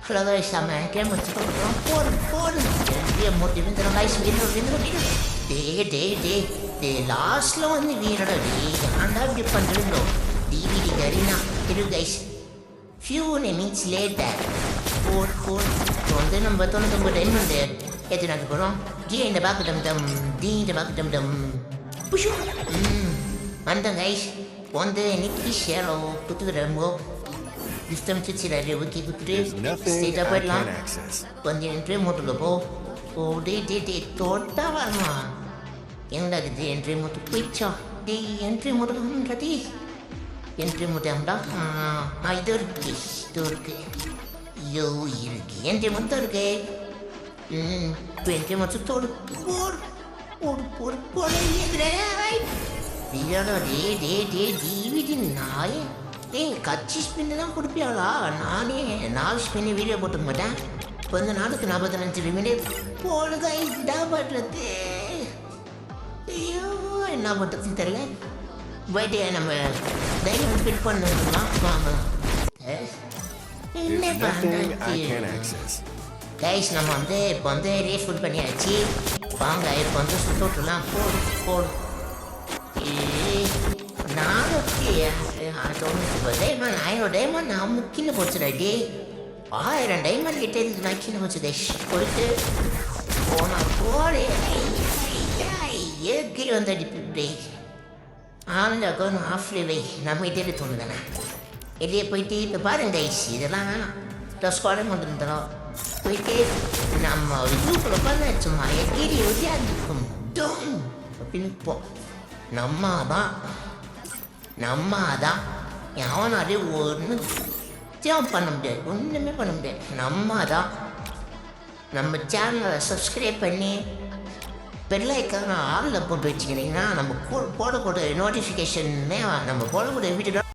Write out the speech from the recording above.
Hello guys, sama game por. Dia motivin guys டே லாஸ்ட்ல வந்து வீரடா ஏன்டா இப்படி பண்றீங்களோ டிவிடி கரீனா இரு கைஸ் ஃபியூ மினிட்ஸ் லேட்டர் போர் வந்து நம்ம 99 டைமண்ட் எத்தனை போகிறோம் டி இந்த பாக்கு டம் டி இந்த பாக்கு டம் புஷு வந்தேன் கைஸ் வந்து இன்னைக்கு ஷேரோ குத்துக்கிறோம்போ சிஸ்டம் சுவிட்சில் ஓகே குத்துட்டு ஸ்டேட்டாக போயிடலாம் கொஞ்சம் என்ட்ரி மோட்டுக்கு போ டே தோட்டா வரமா என்னடா இது என்ட்ரி மூட்டு போயிடுச்சா டே என்ட்ரி மூட்டுன்றடி என்ட்ரி மூட்டாம்டா இது இருக்கு ஐயோ இருக்கு என்ட்ரி மூட்டம் இருக்கு இப்போ என்ட்ரி மூட்டு தோடு போடு டே டிவிடி நாய் கட்சி ஸ்பின்னு தான் கொடுப்பியாளா நானே 4 ஸ்பின்னு வீடியோ போட்டுக்க மாட்டேன் கொஞ்ச நாளுக்கு 45 மினிட் போடுதா என்ன பண்ணுறது ஐயோ என்ன பண்ணுறதுன்னு தெரியல போயிட்டு நம்ம டைமண்ட் ஃபிட் பண்ணலாம் வாங்க என்ன பண்ணுறது கைஸ் நம்ம வந்து இப்போ வந்து ரேஸ் ஃபுட் பண்ணியாச்சு வாங்க இப்போ வந்து சுட்டுலாம் போடு டைமண்ட் நான் முக்கிய போச்சுடாடி 1000 டைமண்ட் கிட்டே இருக்கு நான் கீழே போச்சு கைஸ் போயிட்டு போனா போடு கீழே வந்து அடிப்பே ஆனந்த அக்கௌண்ட் ஆஃப்லே வை நம்ம கிட்டே தோணுதானே வெளியே போயிட்டு இப்போ பாருங்க கைஸ் இதெல்லாம் ஸ்குவாடே வந்துருந்தோம் போயிட்டு நம்ம இதுக்குள்ள பண்ண சும்மா கீழே ஊற்றி அடிக்கும் அப்படின்னு போ நம்ம தான் அவனாலே ஒன்றும் பண்ண முடியாது ஒன்றுமே பண்ண முடியாது நம்ம தான் நம்ம சேனலை சப்ஸ்கிரைப் பண்ணி பெல்லைக்கான ஆளில் போட்டு வச்சுக்கிறீங்கன்னா நம்ம போடக்கூடிய நோட்டிஃபிகேஷன் நம்ம போடக்கூடிய வீடியோ